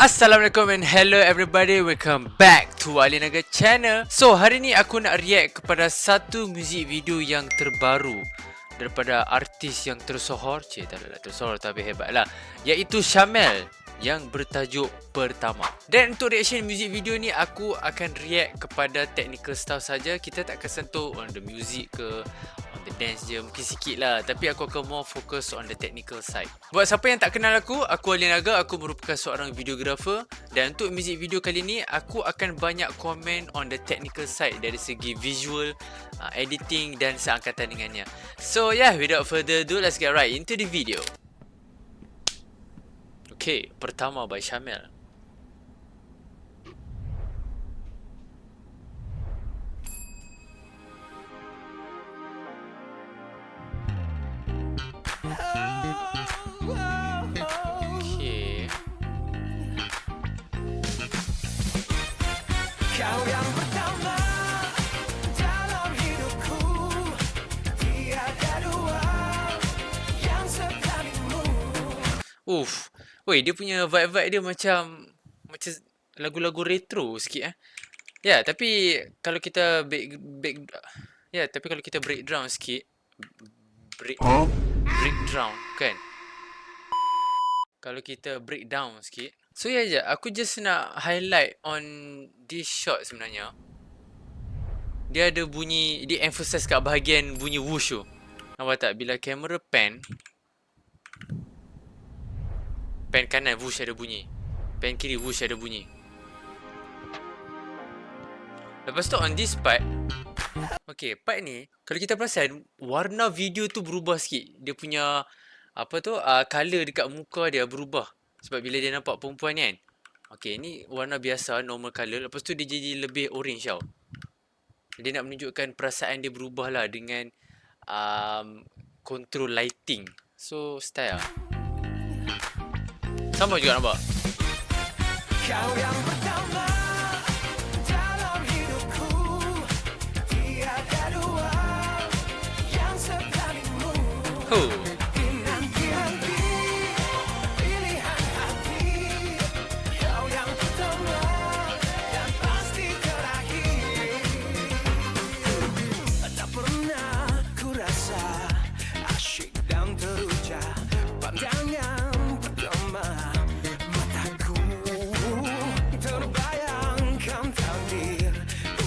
Assalamualaikum and hello everybody, welcome back to Ali Naga channel. So hari ni aku nak react kepada satu music video yang terbaru daripada artis yang tersohor, tak adalah tersohor tapi hebat lah, iaitu Syamel yang bertajuk Pertama. Dan untuk reaction music video ni aku akan react kepada technical stuff saja. Kita tak akan sentuh on the music ke on the dance je, mungkin sikit lah, tapi aku akan more focus on the technical side. Buat siapa yang tak kenal aku Ali Naga, aku merupakan seorang videographer. Dan untuk music video kali ni aku akan banyak komen on the technical side dari segi visual, editing dan seangkatan dengannya. So yeah, without further ado, let's get right into the video. Okay, Pertama by Syamel. Okay. Kau yang pertama dalam hidupku, tiada dua yang sekalimu. Woi, dia punya vibe-vibe dia macam lagu-lagu retro sikit Ya, tapi kalau kita tapi kalau kita breakdown sikit, breakdown kan. Kalau kita breakdown sikit. So ya je, aku just nak highlight on this shot sebenarnya. Dia ada bunyi, dia emphasize kat bahagian bunyi whoosh tu. Nampak tak? Bila kamera pan kanan whoosh ada bunyi, pan kiri whoosh ada bunyi. Lepas tu on this part, okay, part ni kalau kita perasan warna video tu berubah sikit. Dia punya color dekat muka dia berubah sebab bila dia nampak perempuan ni kan. Okay, ni warna biasa normal color, lepas tu dia jadi lebih orange tau. Dia nak menunjukkan perasaan dia berubah lah dengan control lighting. So style lah. Sama juga nampak. Kau yang pertama dalam hidupku, tiada dua yang sekalimu. Dinanti-nanti pilihan hati, kau yang pertama dan pasti terakhir. Tak pernah ku rasa asyik dan teruja pandangan pertama mataku, terbayangkan takdir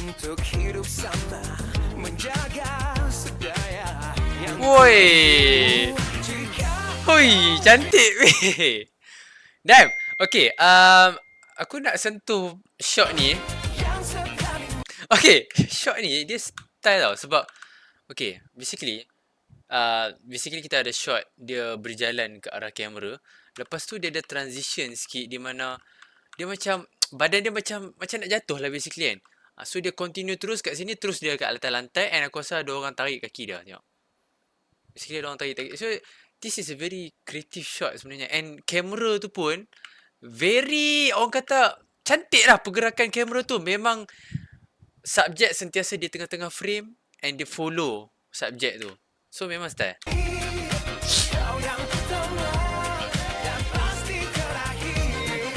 untuk hidup sama, menjaga sedaya yang Woi, cantik weh. Damn. Okay, aku nak sentuh shot ni. Okay, shot ni dia style tau. Sebab okay, basically kita ada shot dia berjalan ke arah kamera. Lepas tu dia ada transition sikit di mana dia macam badan dia macam nak jatuh lah basically kan. So dia continue terus kat sini, terus dia kat lantai-lantai, and aku rasa ada orang tarik kaki dia, tengok. Basically ada orang tarik. So this is a very creative shot sebenarnya. And kamera tu pun very, orang kata cantik lah pergerakan kamera tu. Memang subjek sentiasa di tengah-tengah frame and dia follow subjek tu. So memang style. kau yang pertama dan pasti terakhir.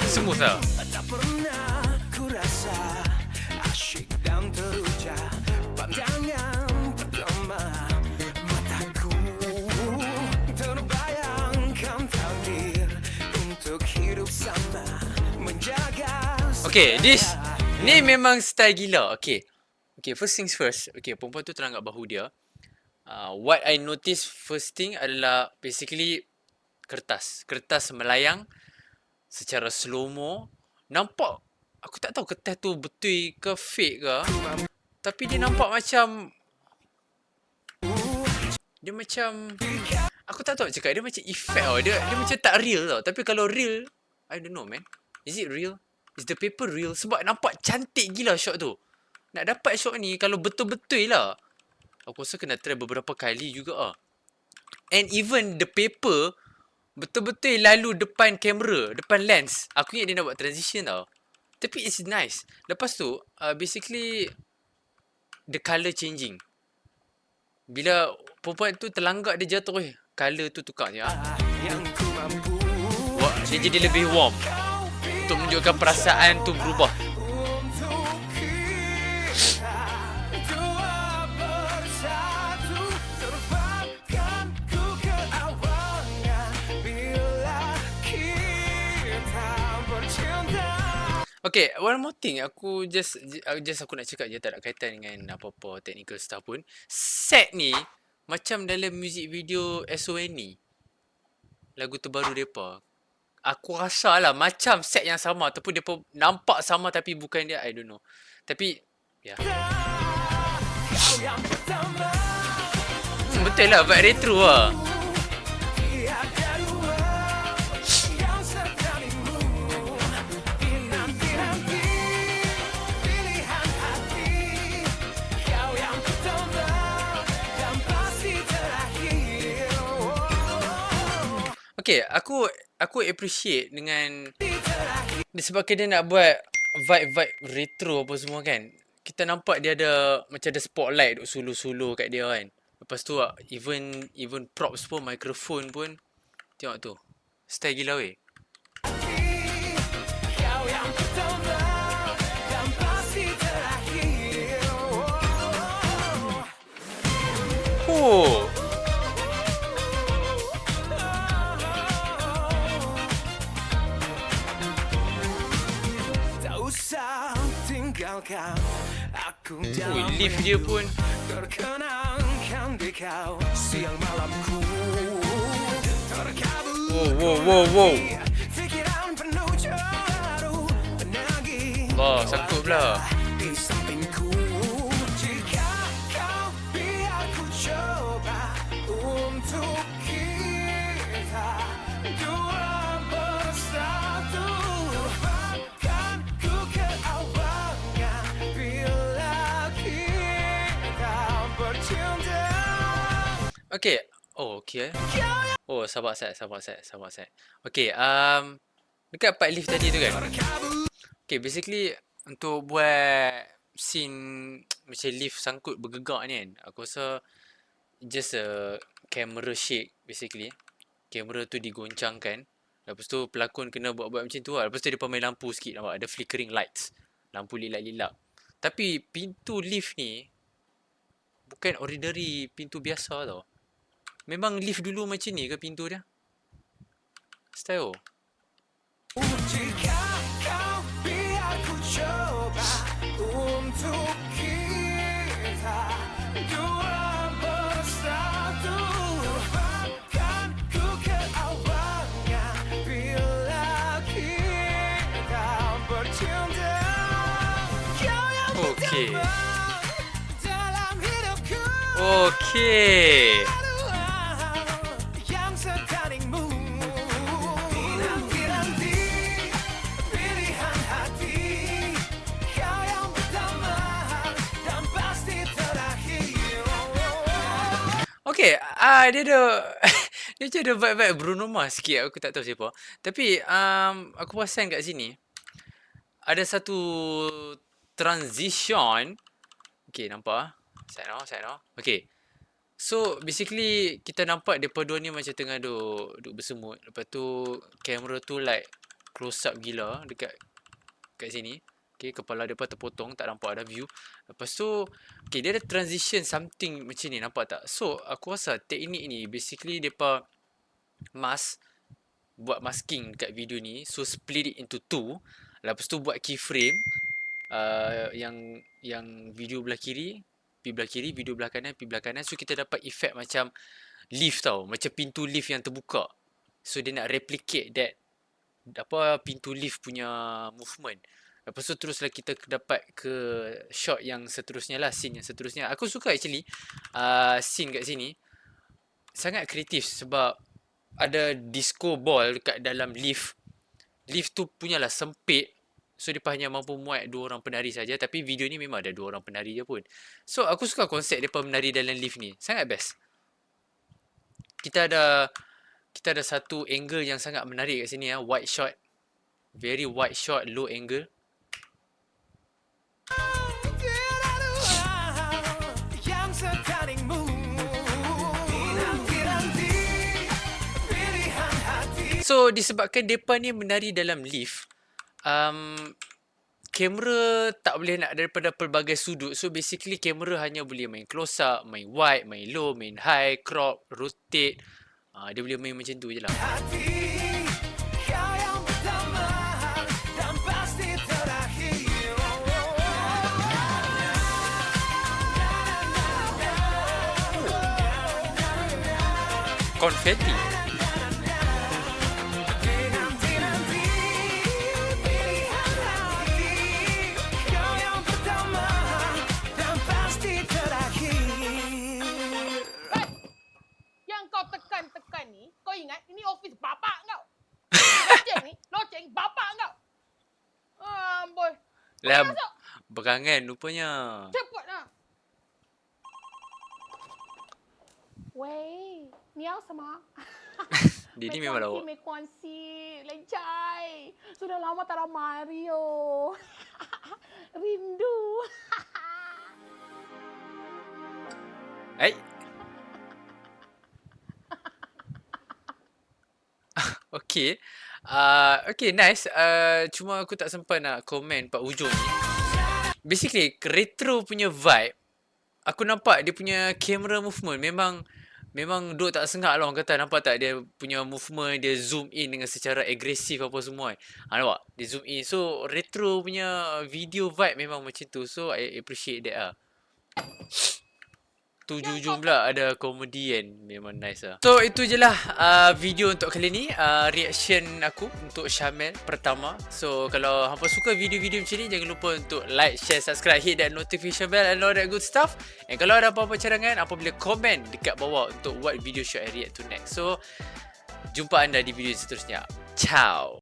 Smooth lah. Tak pernah ku rasa asyik dan teruja pandangan pertama mataku, terbayangkan takdir untuk hidup sama, menjaga. Okay, ni memang style gila. Okay, first things first. Okay, perempuan tu terangkat bahu dia. What I notice first thing adalah basically kertas melayang secara slow-mo. Nampak, aku tak tahu kertas tu betul ke fake ke, tapi dia nampak macam aku tak tahu cakap, dia macam effect tau. Dia macam tak real tau. Tapi kalau real, I don't know man. Is it real? Is the paper real? Sebab nampak cantik gila shot tu. Nak dapat shot ni kalau betul-betul lah, aku rasa kena try beberapa kali juga . And even the paper betul-betul lalu depan kamera, depan lens. Aku ingat dia nak buat transition tau. Tapi it's nice. Lepas tu basically the colour changing. Bila perempuan tu terlanggak dia jatuh, color tu tukar je. Yang ku mampu. Wah, dia jadi lebih warm untuk menunjukkan perasaan tu berubah. Untuk kita dua bersatu, terbangkan ku ke awalnya bila kita bercinta. Okay, one more thing. Aku just aku nak cakap je, tak ada kaitan dengan apa-apa technical stuff pun. Set ni macam dalam music video SONE, lagu terbaru depa. Aku rasa lah macam set yang sama ataupun depa nampak sama tapi bukan dia, I don't know. Tapi ya. Kau yang pertama, Betul lah, vibe retro lah. tiada dua yang setanimu. Dinanti-nanti pilihan hati. Kau yang pertama dan pasti terakhir. Okay, aku appreciate dengan Terakhir. disebabkan dia nak buat vibe-vibe retro apa semua kan. Kita nampak dia ada macam ada spotlight duk sulu-sulu kat dia kan. Lepas tu even props pun, mikrofon pun. Tengok tu. Style gila weh. Kau yang pertama dan pasti terakhir. Oh. Tak usah tinggalkan aku dalam lift dia pun. terkenangkan di kau siang malamku terkabul. Wow. Fikiran penuh jaru menagih Wah, sangkut pula. di sampingku. Jika kau biar ku coba untuk kita dua bersatu, terbangkan ku ke awalnya bila kita bercinta. Okay. Oh, okay. Oh, sabar set. Okay, dekat part lift tadi tu kan. Okay, basically untuk buat scene macam lift sangkut bergegak ni kan, aku rasa just a camera shake basically. Kamera tu digoncangkan. Lepas tu pelakon kena buat macam tu lah. Lepas tu dia main lampu sikit, nampak? Ada flickering lights. Lampu lilak-lilak. Tapi pintu lift ni bukan ordinary pintu biasa tau. Memang lift dulu macam ni ke pintu dia? Style. Jika kau biar ku coba untuk kita dua bersatu, terbangkan ku ke awalnya bila kita bercinta. Kau yang Okay. pertama dalam hidupku. Okay. Yang setanimu. Dinanti-nanti pilihan hati. Kau yang pertama dan pasti terakhir. Okay, dia ada dia macam ada vibe-vibe Bruno Mars sikit. Aku tak tahu siapa. Tapi aku perasan kat sini ada satu transition. Okay, nampak ah? Side now. Okay. So, basically kita nampak depa dua ni macam tengah duk bersemut. Lepas tu kamera tu like close up gila dekat sini. Okay, kepala depa terpotong, tak nampak ada view. Lepas tu, okay, dia ada transition something macam ni, nampak tak? So, aku rasa teknik ni basically depa buat masking dekat video ni. So, split it into two. Lepas tu buat keyframe yang video belah kiri, video belah kanan, So kita dapat efek macam lift tau, macam pintu lift yang terbuka. So dia nak replicate that pintu lift punya movement. Lepas tu teruslah kita dapat ke shot yang seterusnya lah, scene yang seterusnya. Aku suka actually scene kat sini sangat kreatif sebab ada disco ball dekat dalam lift. Lift tu punyalah sempit. So dia hanya mampu muat 2 orang penari saja. Tapi video ni memang ada 2 orang penari je pun. So aku suka konsep depa menari dalam lift ni. Sangat best. Kita ada satu angle yang sangat menarik kat sini ya, wide shot. Very wide shot, low angle. Yang setanimu. Dinanti-nanti pilihan hati. So disebabkan depa ni menari dalam lift, kamera tak boleh nak daripada pelbagai sudut. So basically kamera hanya boleh main close up, main wide, main low, main high, crop, rotate. Dia boleh main macam tu je lah. hati kau yang pertama dan pasti terakhir. Konfeti. Dinanti-nanti pilihan hati kau yang pertama dan pasti terakhir. Yang kau tekan-tekan ni, kau ingat ini office bapak kau. Loceng bapak kau. Amboi. Lah, Masuk. berangan rupanya. Cepatlah. 喂，你要什么？ Dia ni memang lawak. 没关系，雷cai. Sudah lama tak ada Mario. Rindu. Hai. Okay. Okay, nice. Cuma aku tak sempat nak komen part hujung ni. Basically, retro punya vibe, aku nampak dia punya camera movement memang duk tak sengak lah orang kata. Nampak tak dia punya movement, dia zoom in dengan secara agresif apa semua. Nampak? Dia zoom in. So, retro punya video vibe memang macam tu. So, I appreciate that lah. Tu jujur pula ada komedi kan. Memang nice lah. So itu je lah video untuk kali ni. Reaction aku untuk Syamel pertama. So kalau hampa suka video-video macam ni, jangan lupa untuk like, share, subscribe, hit that notification bell and all that good stuff. And kalau ada apa-apa cadangan, apa boleh komen dekat bawah untuk what video should I react to next. So jumpa anda di video seterusnya. Ciao.